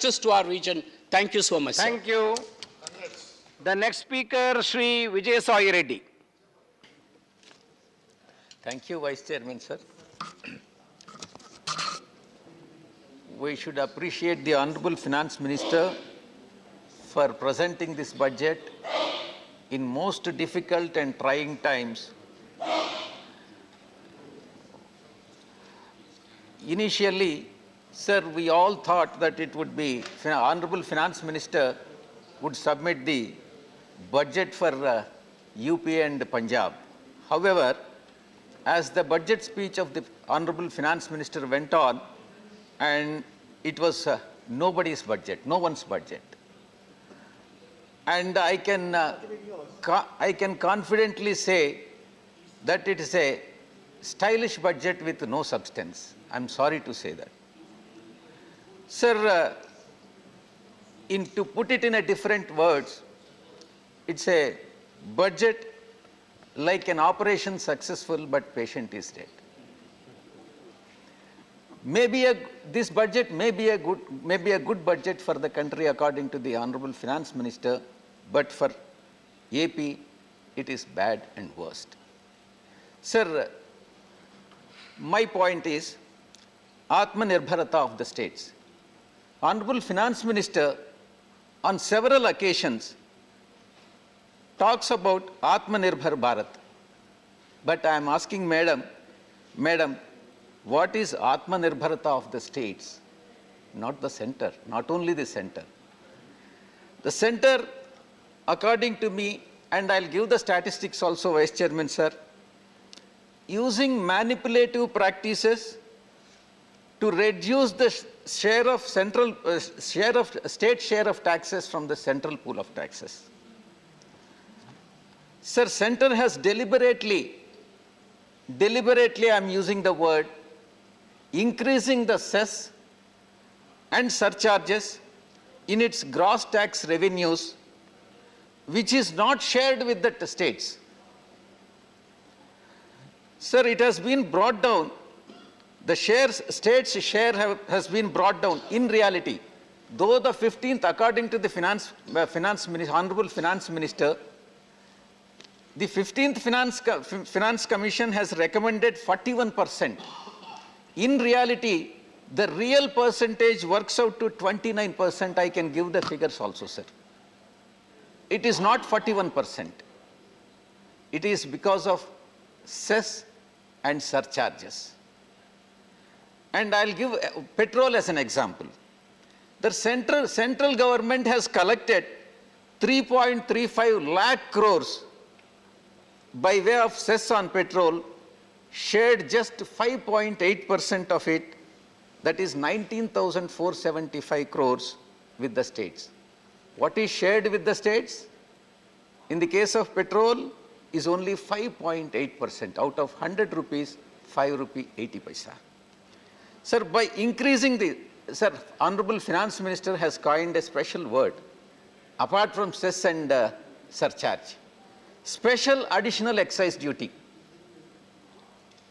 justice to our region. Thank you so much, sir. Thank you. The next speaker, Shri Vijayasai Reddy. Thank you, Vice Chairman, sir. We should appreciate the Honorable Finance Minister for presenting this budget in most difficult and trying times. Initially, sir, we all thought that it would be Honorable Finance Minister would submit the budget for UP and Punjab. However, as the budget speech of the Honorable Finance Minister went on, and it was nobody's budget, no one's budget. And I can confidently say that it is a stylish budget with no substance. I'm sorry to say that. Sir, to put it in a different words, it's a budget like an operation successful but patient is dead. This budget may be a good budget for the country according to the Honorable Finance Minister, but for AP it is bad and worst. Sir, my point is Atmanirbharata of the states. Honorable Finance Minister on several occasions talks about Atmanirbhar Bharat. But I am asking Madam, what is Atmanirbharata of the states? Not the center, not only the center. The center, according to me, and I'll give the statistics also, Vice Chairman, sir, using manipulative practices to reduce the share of state share of taxes from the central pool of taxes. Sir, center has deliberately I'm using the word, increasing the cess and surcharges in its gross tax revenues, which is not shared with the states. Sir, it has been brought down. The states' share has been brought down. In reality, though the 15th, according to the Honorable Finance Minister, the 15th Finance Commission has recommended 41%. In reality, the real percentage works out to 29%. I can give the figures also, sir. It is not 41%. It is because of cess and surcharges. And I'll give petrol as an example. The central government has collected 3.35 lakh crores by way of cess on petrol, shared just 5.8% of it, that is 19,475 crores with the states. What is shared with the states? In the case of petrol, is only 5.8%. Out of 100 rupees, 5 rupee 80 paisa. Sir, by increasing sir, Honorable Finance Minister has coined a special word, apart from cess and surcharge. Special additional excise duty.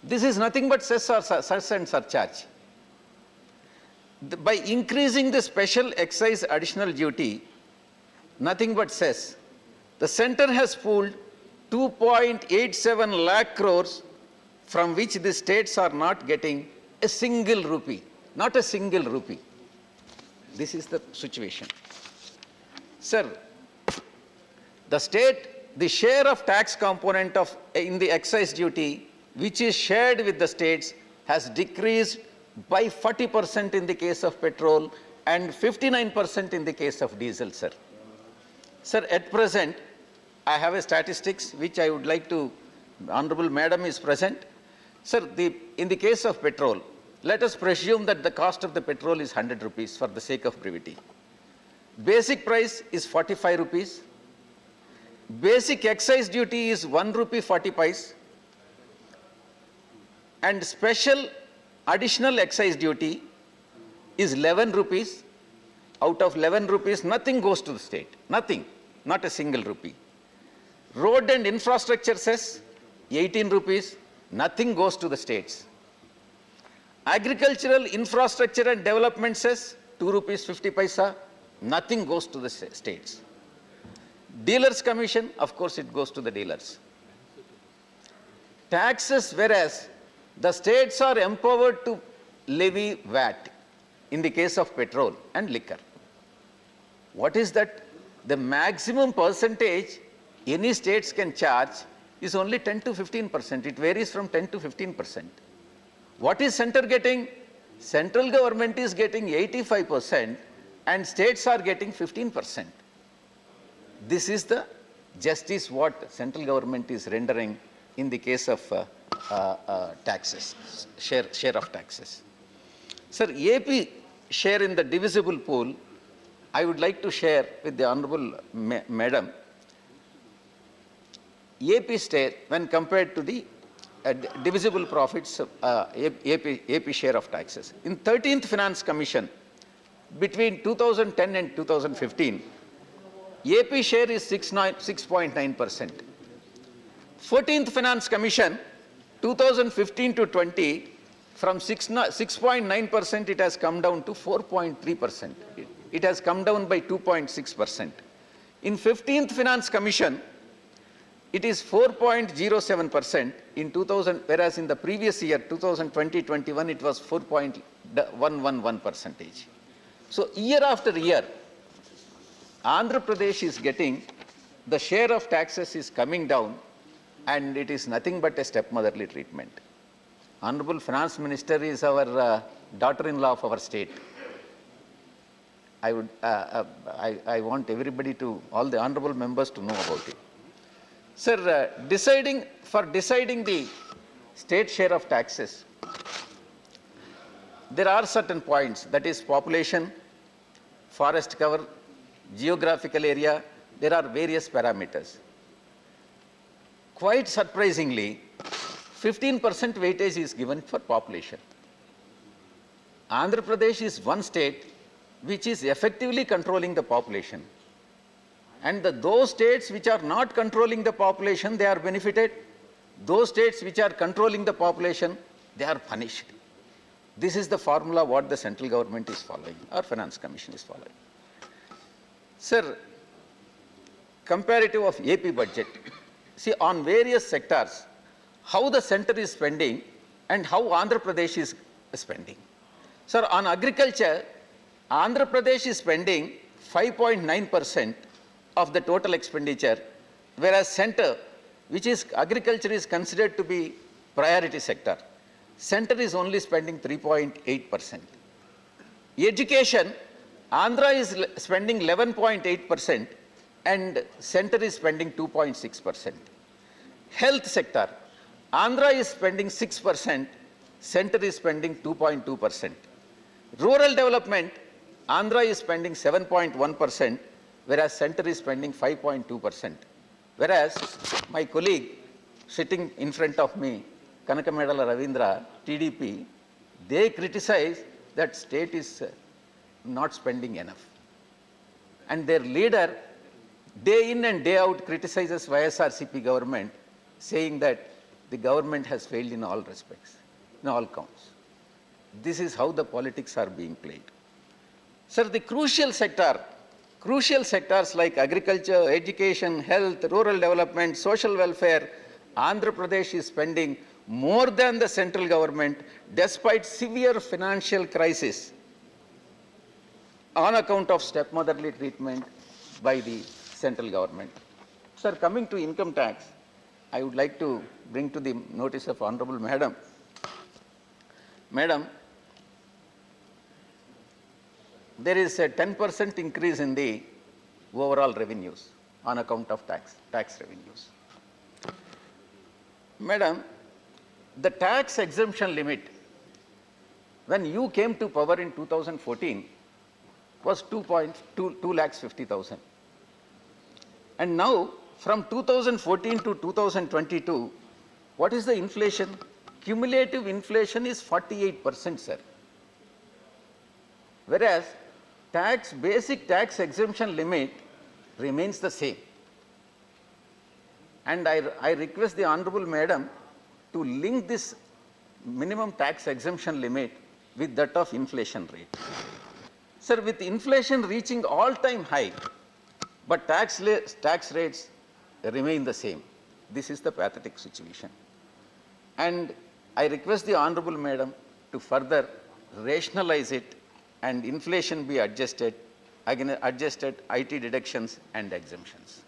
This is nothing but cess and surcharge. By increasing the special excise additional duty, nothing but cess, the center has pooled 2.87 lakh crores from which the states are not getting a single rupee, not a single rupee. This is the situation. Sir, the share of tax component in the excise duty, which is shared with the states, has decreased by 40% in the case of petrol and 59% in the case of diesel, sir. Sir, at present, I have a statistics which I would like to, Honorable Madam is present. Sir, in the case of petrol, let us presume that the cost of the petrol is 100 rupees for the sake of brevity. Basic price is 45 rupees. Basic excise duty is 1 rupee 40 paise. And special additional excise duty is 11 rupees. Out of 11 rupees, nothing goes to the state. Nothing. Not a single rupee. Road and infrastructure cess, 18 rupees. Nothing goes to the states. Agricultural infrastructure and development cess, 2 rupees 50 paisa, nothing goes to the states. Dealers commission, of course it goes to the dealers. Taxes, whereas the states are empowered to levy VAT in the case of petrol and liquor. What is that? The maximum percentage any states can charge is only 10 to 15%. It varies from 10 to 15%. What is center getting? Central government is getting 85% and states are getting 15%. This is the justice what central government is rendering in the case of taxes, share of taxes. Sir, AP share in the divisible pool, I would like to share with the Honorable Madam. AP share, when compared to the divisible profits, AP share of taxes. In 13th Finance Commission, between 2010 and 2015, AP share is 6.9%. 14th Finance Commission, 2015 to 20, from 6.9% it has come down to 4.3%. It has come down by 2.6%. In 15th Finance Commission, it is 4.07% in 2000, whereas in the previous year, 2020-21, it was 4.111%. So year after year, Andhra Pradesh is getting, the share of taxes is coming down, and it is nothing but a stepmotherly treatment. Honorable Finance Minister is our daughter-in-law of our state. I want everybody to, all the honorable members to know about it. Sir, deciding the state share of taxes, there are certain points, that is population, forest cover, geographical area, there are various parameters. Quite surprisingly, 15% weightage is given for population. Andhra Pradesh is one state which is effectively controlling the population. And those states which are not controlling the population, they are benefited. Those states which are controlling the population, they are punished. This is the formula what the central government is following, or Finance Commission is following. Sir, comparative of AP budget, see on various sectors, how the center is spending and how Andhra Pradesh is spending. Sir, on agriculture, Andhra Pradesh is spending 5.9% of the total expenditure, whereas center, which is agriculture, is considered to be priority sector. Center is only spending 3.8%. Education, Andhra is spending 11.8% and center is spending 2.6%. Health sector, Andhra is spending 6%, center is spending 2.2%. Rural development, Andhra is spending 7.1%, whereas center is spending 5.2%. Whereas my colleague sitting in front of me, Kanakamedala Ravindra, TDP, they criticize that state is not spending enough. And their leader, day in and day out, criticizes YSRCP government, saying that the government has failed in all respects, in all counts. This is how the politics are being played. Sir, the crucial sectors like agriculture, education, health, rural development, social welfare, Andhra Pradesh is spending more than the central government despite severe financial crisis on account of stepmotherly treatment by the central government. Sir, coming to income tax, I would like to bring to the notice of Honorable Madam. Madam, there is a 10% increase in the overall revenues on account of tax revenues. Madam, the tax exemption limit, when you came to power in 2014, was 2,50,000. And now, from 2014 to 2022, what is the inflation? Cumulative inflation is 48%, sir. Whereas, basic tax exemption limit remains the same. And I request the Honorable Madam to link this minimum tax exemption limit with that of inflation rate. Sir, with inflation reaching all-time high, but tax rates remain the same. This is the pathetic situation. And I request the Honorable Madam to further rationalize it and inflation be adjusted, again adjusted IT deductions and exemptions.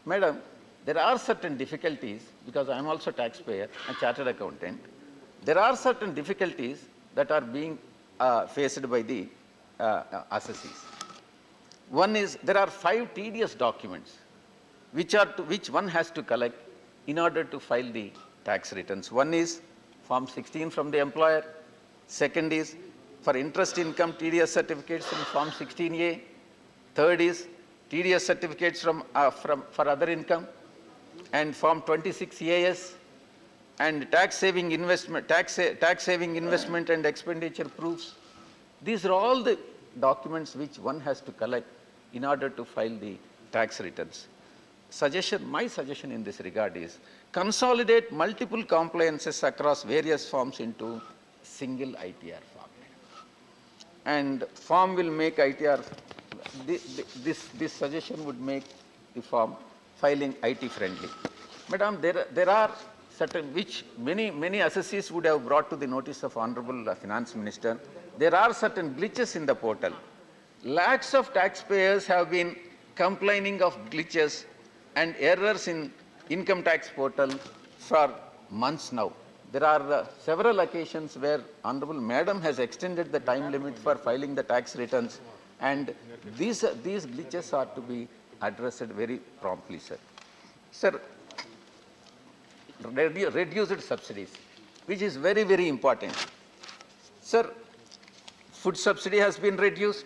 Madam, there are certain difficulties, because I am also taxpayer and chartered accountant. There are certain difficulties that are being faced by the assessees. One is, there are 5 tedious documents which one has to collect in order to file the tax returns. One is Form 16 from the employer. Second is for interest income tedious certificates in Form 16A. Third is tedious certificates for other income and Form 26AS, and tax saving investment and expenditure proofs. These are all the documents which one has to collect in order to file the tax returns. My suggestion in this regard is consolidate multiple compliances across various forms into single ITR form. And form will make ITR, this suggestion would make the form filing IT friendly. Madam, there are certain which many assessees would have brought to the notice of Honorable Finance Minister. There are certain glitches in the portal. Lakhs of taxpayers have been complaining of glitches and errors in income tax portal for months now. There are several occasions where Honorable Madam has extended the time limit for filing the tax returns, and these glitches are to be addressed very promptly, sir. Sir, reduced subsidies, which is very, very important. Sir, food subsidy has been reduced.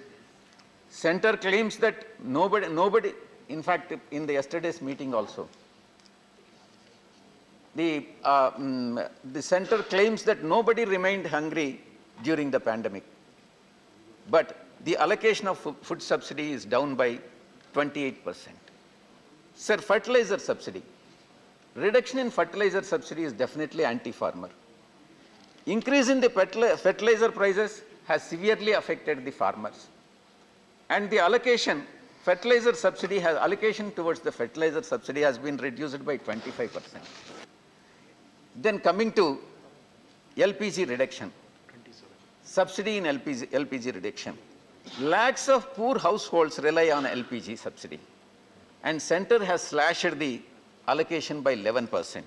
Center claims that nobody, in fact, in the yesterday's meeting also, the center claims that nobody remained hungry during the pandemic. But the allocation of food subsidy is down by 28%. Sir, fertilizer subsidy. Reduction in fertilizer subsidy is definitely anti-farmer. Increase in the fertilizer prices has severely affected the farmers. And the allocation towards the fertilizer subsidy has been reduced by 25%. Then coming to LPG reduction, subsidy in LPG reduction. Lakhs of poor households rely on LPG subsidy, and center has slashed the allocation by 11%.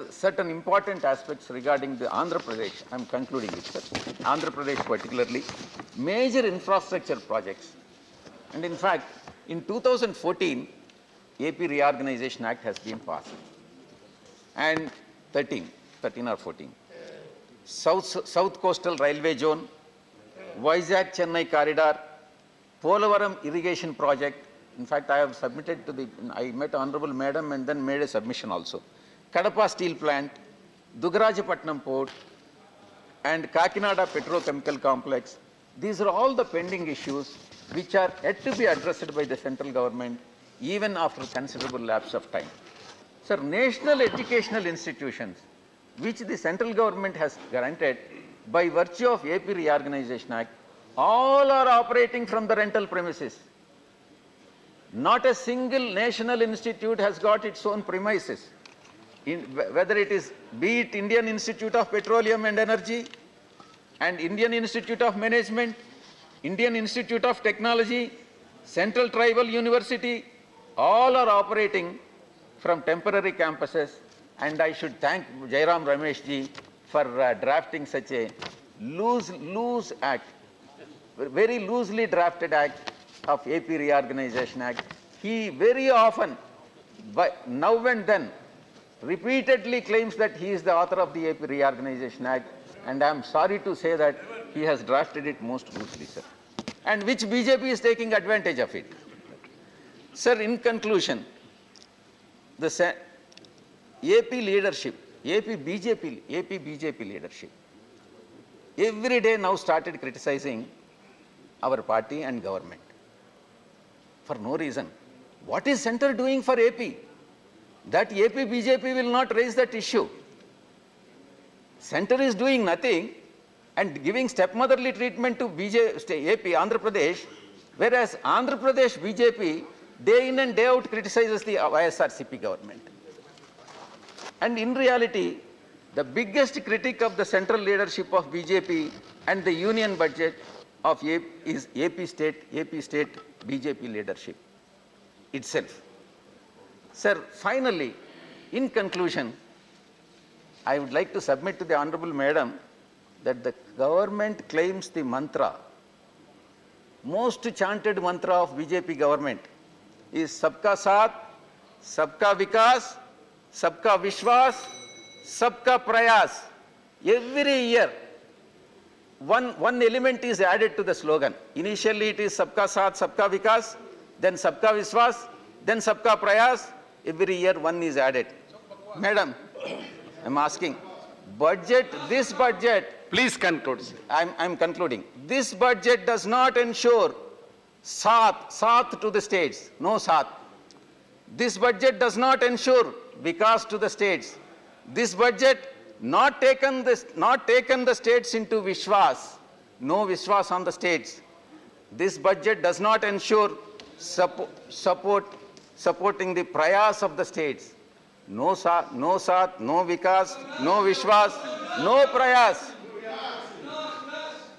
Certain important aspects regarding the Andhra Pradesh, I am concluding it, sir. Andhra Pradesh particularly, major infrastructure projects. And in fact, in 2014, AP Reorganization Act has been passed. And 13 or 14. South Coastal Railway Zone, Vizag-Chennai Corridor, Polavaram Irrigation Project. In fact, I have submitted I met Honorable Madam and then made a submission also. Kadapa Steel Plant, Dugarajapatnam Port, and Kakinada Petrochemical Complex. These are all the pending issues which are yet to be addressed by the central government, even after considerable lapse of time. Sir, national educational institutions, which the central government has granted by virtue of AP Reorganization Act, all are operating from the rental premises. Not a single national institute has got its own premises. Whether it is, be it Indian Institute of Petroleum and Energy and Indian Institute of Management, Indian Institute of Technology, Central Tribal University, all are operating from temporary campuses, and I should thank Jairam Ramesh ji for drafting such a loose act, very loosely drafted act of AP Reorganization Act. He very often, now and then, repeatedly claims that he is the author of the AP Reorganization Act, and I am sorry to say that he has drafted it most loosely, sir, and which BJP is taking advantage of it. Sir, in conclusion, the AP leadership, AP BJP leadership, every day now started criticizing our party and government for no reason. What is center doing for AP? That AP BJP will not raise that issue. Center is doing nothing. and giving stepmotherly treatment to AP, Andhra Pradesh, whereas Andhra Pradesh BJP day in and day out criticizes the YSRCP government. And in reality, the biggest critic of the central leadership of BJP and the union budget of is AP state BJP leadership itself. Sir, finally, in conclusion, I would like to submit to the Honorable Madam that the government claims the mantra, most chanted mantra of BJP government is Sabka Saath, Sabka Vikas, Sabka Vishwas, Sabka Prayas. Every year, one element is added to the slogan. Initially it is Sabka Saath, Sabka Vikas, then Sabka Vishwas, then Sabka Prayas. Every year one is added. Madam, I'm asking, this budget, Please conclude. I'm concluding. This budget does not ensure Saath to the states, no Saath. This budget does not ensure Vikas to the states. This budget not taken the states into Vishwas, no Vishwas on the states. This budget does not ensure supporting the prayas of the states. No Saath, no Vikas, no Vishwas, no prayas.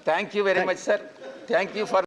Thank you very much, sir. Thank you for